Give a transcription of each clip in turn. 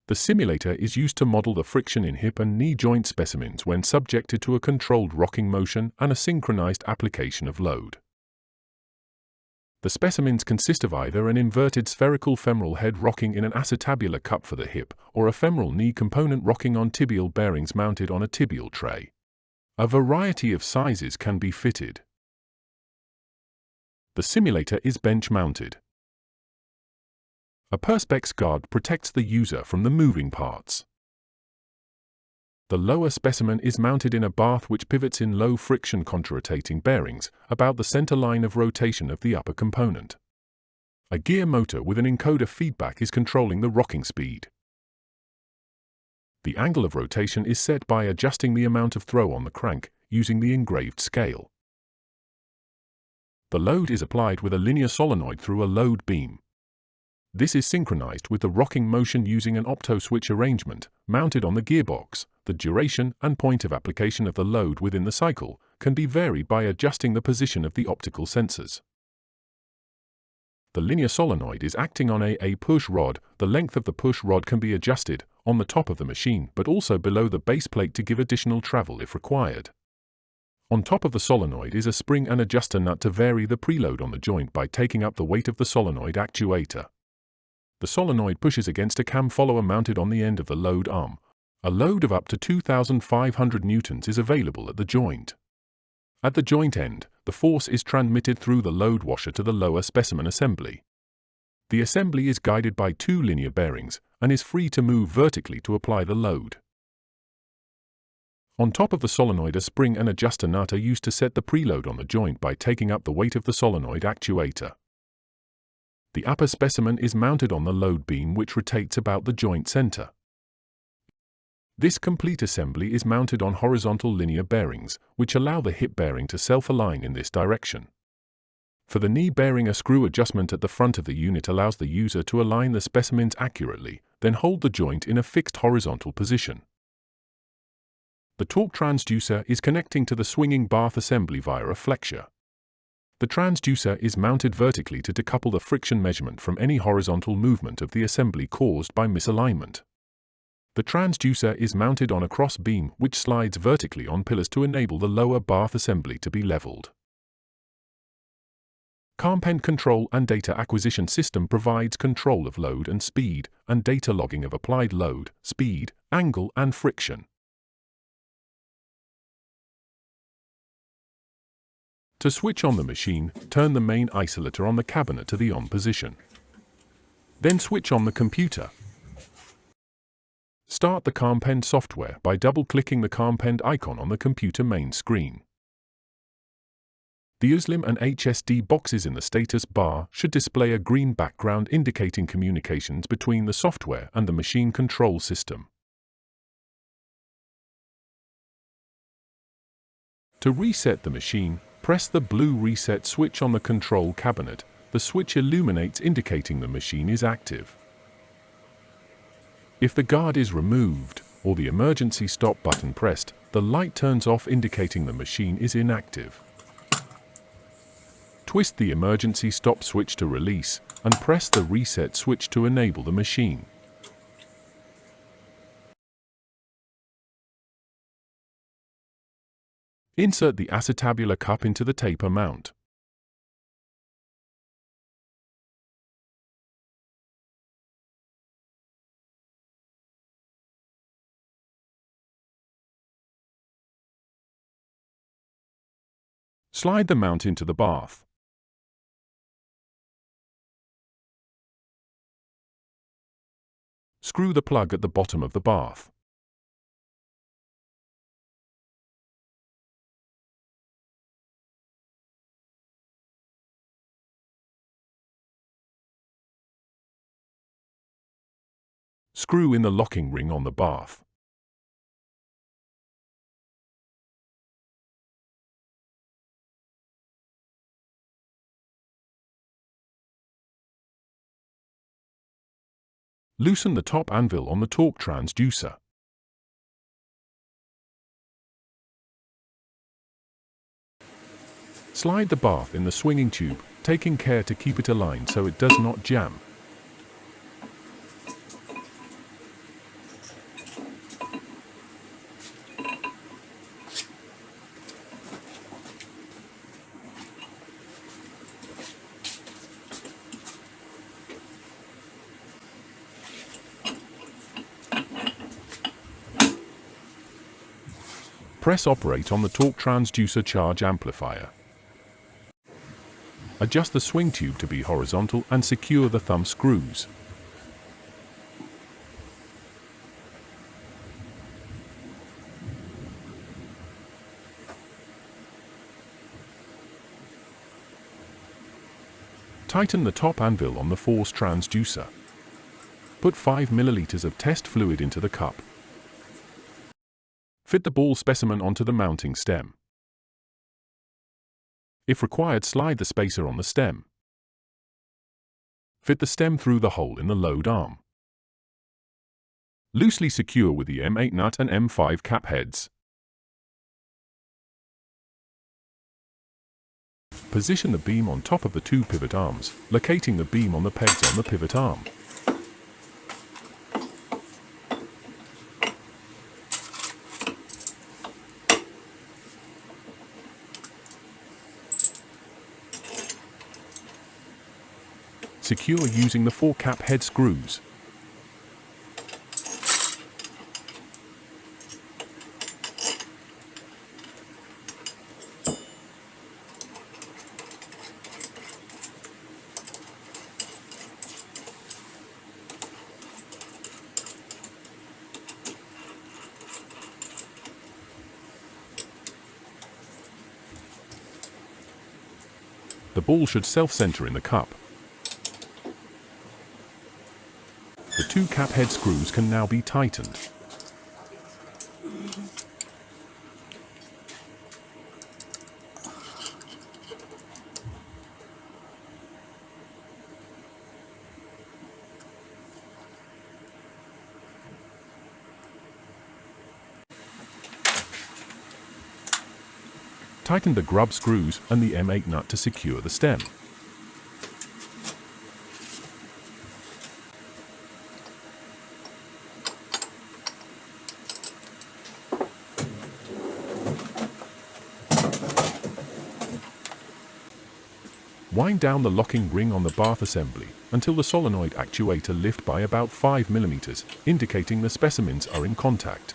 The simulator is used to model the friction in hip and knee joint specimens when subjected to a controlled rocking motion and a synchronized application of load. The specimens consist of either an inverted spherical femoral head rocking in an acetabular cup for the hip, or a femoral knee component rocking on tibial bearings mounted on a tibial tray. A variety of sizes can be fitted. The simulator is bench-mounted. A Perspex guard protects the user from the moving parts. The lower specimen is mounted in a bath which pivots in low-friction contra-rotating bearings, about the center line of rotation of the upper component. A gear motor with an encoder feedback is controlling the rocking speed. The angle of rotation is set by adjusting the amount of throw on the crank, using the engraved scale. The load is applied with a linear solenoid through a load beam. This is synchronized with the rocking motion using an opto-switch arrangement, mounted on the gearbox. The duration and point of application of the load within the cycle can be varied by adjusting the position of the optical sensors. The linear solenoid is acting on a push rod. The length of the push rod can be adjusted on the top of the machine but also below the base plate to give additional travel if required. On top of the solenoid is a spring and adjuster nut to vary the preload on the joint by taking up the weight of the solenoid actuator. The solenoid pushes against a cam follower mounted on the end of the load arm. A load of up to 2,500 newtons is available at the joint. At the joint end, the force is transmitted through the load washer to the lower specimen assembly. The assembly is guided by two linear bearings and is free to move vertically to apply the load. On top of the solenoid, a spring and adjuster nut are used to set the preload on the joint by taking up the weight of the solenoid actuator. The upper specimen is mounted on the load beam which rotates about the joint center. This complete assembly is mounted on horizontal linear bearings, which allow the hip bearing to self-align in this direction. For the knee bearing, a screw adjustment at the front of the unit allows the user to align the specimens accurately, then hold the joint in a fixed horizontal position. The torque transducer is connecting to the swinging bath assembly via a flexure. The transducer is mounted vertically to decouple the friction measurement from any horizontal movement of the assembly caused by misalignment. The transducer is mounted on a cross beam which slides vertically on pillars to enable the lower bath assembly to be leveled. CarmPen Control and Data Acquisition System provides control of load and speed, and data logging of applied load, speed, angle and friction. To switch on the machine, turn the main isolator on the cabinet to the on position. Then switch on the computer. Start the CarmPen software by double-clicking the CarmPen icon on the computer main screen. The USLIM and HSD boxes in the status bar should display a green background indicating communications between the software and the machine control system. To reset the machine, press the blue reset switch on the control cabinet. The switch illuminates indicating the machine is active. If the guard is removed, or the emergency stop button pressed, the light turns off indicating the machine is inactive. Twist the emergency stop switch to release, and press the reset switch to enable the machine. Insert the acetabular cup into the taper mount. Slide the mount into the bath. Screw the plug at the bottom of the bath. Screw in the locking ring on the bath. Loosen the top anvil on the torque transducer. Slide the bath in the swinging tube, taking care to keep it aligned so it does not jam. Press Operate on the torque transducer charge amplifier. Adjust the swing tube to be horizontal and secure the thumb screws. Tighten the top anvil on the force transducer. Put 5 ml of test fluid into the cup. Fit the ball specimen onto the mounting stem. If required, slide the spacer on the stem. Fit the stem through the hole in the load arm. Loosely secure with the M8 nut and M5 cap heads. Position the beam on top of the 2 pivot arms, locating the beam on the pegs on the pivot arm. Secure using the 4 cap head screws. The ball should self-center in the cup. The 2 cap head screws can now be tightened. Tighten the grub screws and the M8 nut to secure the stem. Wind down the locking ring on the bath assembly until the solenoid actuator lift by about 5 mm, indicating the specimens are in contact.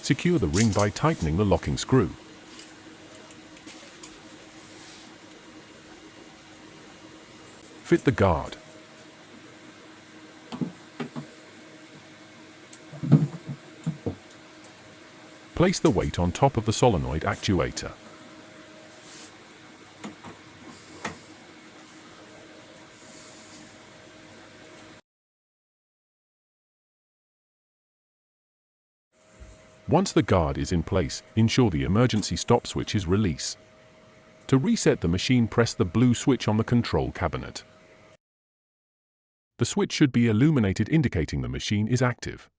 Secure the ring by tightening the locking screw. Fit the guard. Place the weight on top of the solenoid actuator. Once the guard is in place, ensure the emergency stop switch is released. To reset the machine, press the blue switch on the control cabinet. The switch should be illuminated, indicating the machine is active.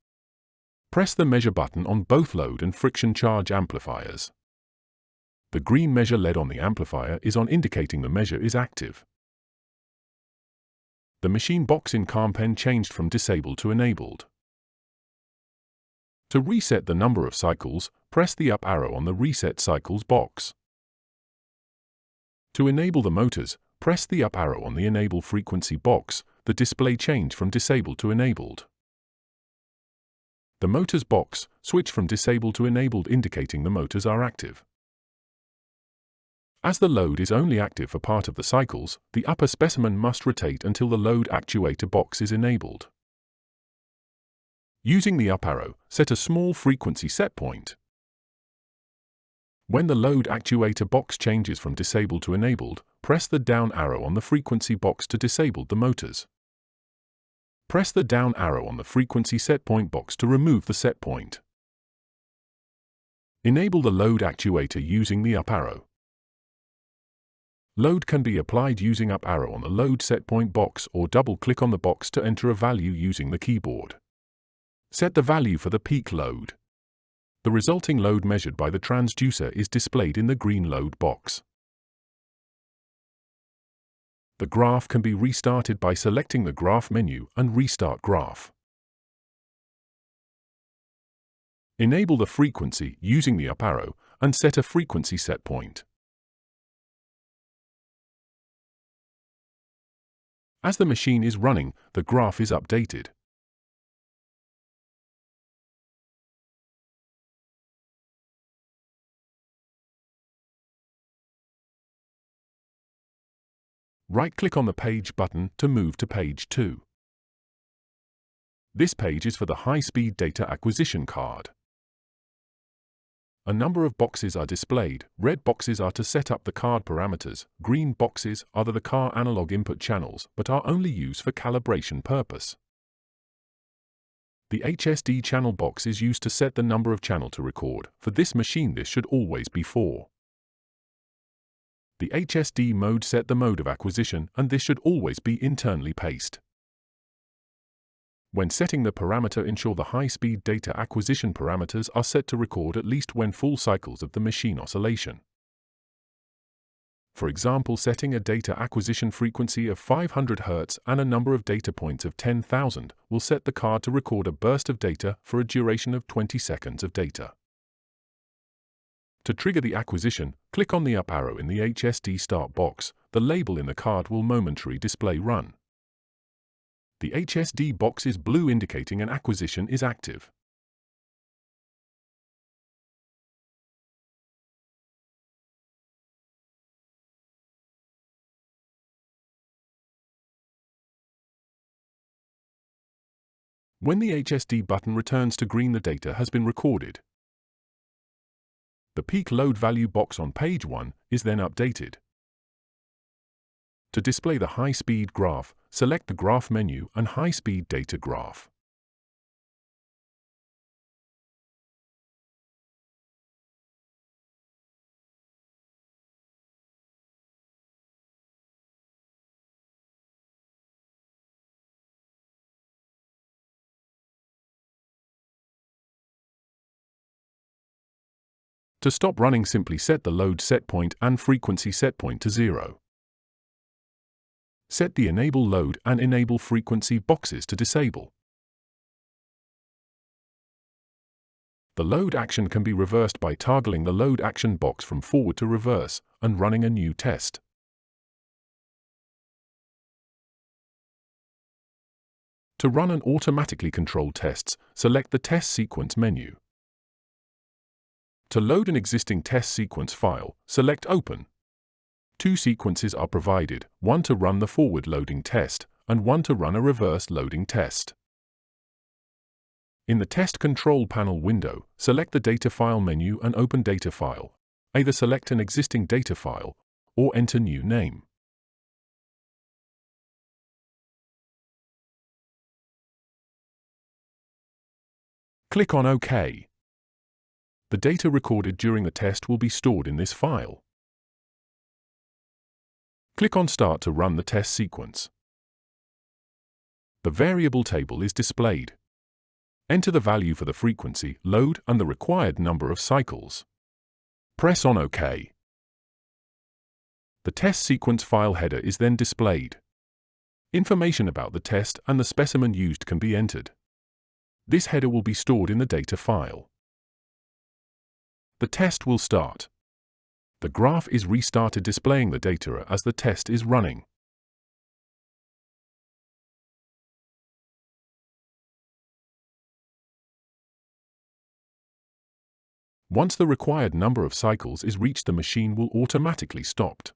Press the measure button on both load and friction charge amplifiers. The green measure LED on the amplifier is on, indicating the measure is active. The machine box in CalmPen changed from disabled to enabled. To reset the number of cycles, press the up arrow on the Reset Cycles box. To enable the motors, press the up arrow on the Enable Frequency box. The display changed from disabled to enabled. The motors box switched from disabled to enabled, indicating the motors are active. As the load is only active for part of the cycles, the upper specimen must rotate until the load actuator box is enabled. Using the up arrow, set a small frequency set point. When the load actuator box changes from disabled to enabled, press the down arrow on the frequency box to disable the motors. Press the down arrow on the frequency setpoint box to remove the setpoint. Enable the load actuator using the up arrow. Load can be applied using up arrow on the load setpoint box or double-click on the box to enter a value using the keyboard. Set the value for the peak load. The resulting load measured by the transducer is displayed in the green load box. The graph can be restarted by selecting the graph menu and restart graph. Enable the frequency using the up arrow and set a frequency setpoint. As the machine is running, the graph is updated. Right-click on the Page button to move to page 2. This page is for the high-speed data acquisition card. A number of boxes are displayed. Red boxes are to set up the card parameters. Green boxes are the car analog input channels, but are only used for calibration purpose. The HSD channel box is used to set the number of channel to record. For this machine, this should always be 4. The HSD mode set the mode of acquisition, and this should always be internally paced. When setting the parameter, ensure the high-speed data acquisition parameters are set to record at least when full cycles of the machine oscillation. For example, setting a data acquisition frequency of 500 Hz and a number of data points of 10,000 will set the card to record a burst of data for a duration of 20 seconds of data. To trigger the acquisition, click on the up arrow in the HSD start box. The label in the card will momentarily display Run. The HSD box is blue, indicating an acquisition is active. When the HSD button returns to green, the data has been recorded. The peak load value box on page 1 is then updated. To display the high-speed graph, select the Graph menu and High-Speed Data Graph. To stop running, simply set the load setpoint and frequency setpoint to 0. Set the Enable Load and Enable Frequency boxes to disable. The load action can be reversed by toggling the load action box from forward to reverse and running a new test. To run an automatically controlled tests, select the Test Sequence menu. To load an existing test sequence file, select Open. 2 sequences are provided, one to run the forward loading test, and one to run a reverse loading test. In the Test Control Panel window, select the Data File menu and open Data File. Either select an existing data file, or enter new name. Click on OK. The data recorded during the test will be stored in this file. Click on Start to run the test sequence. The variable table is displayed. Enter the value for the frequency, load, and the required number of cycles. Press on OK. The test sequence file header is then displayed. Information about the test and the specimen used can be entered. This header will be stored in the data file. The test will start. The graph is restarted, displaying the data as the test is running. Once the required number of cycles is reached, the machine will automatically stop.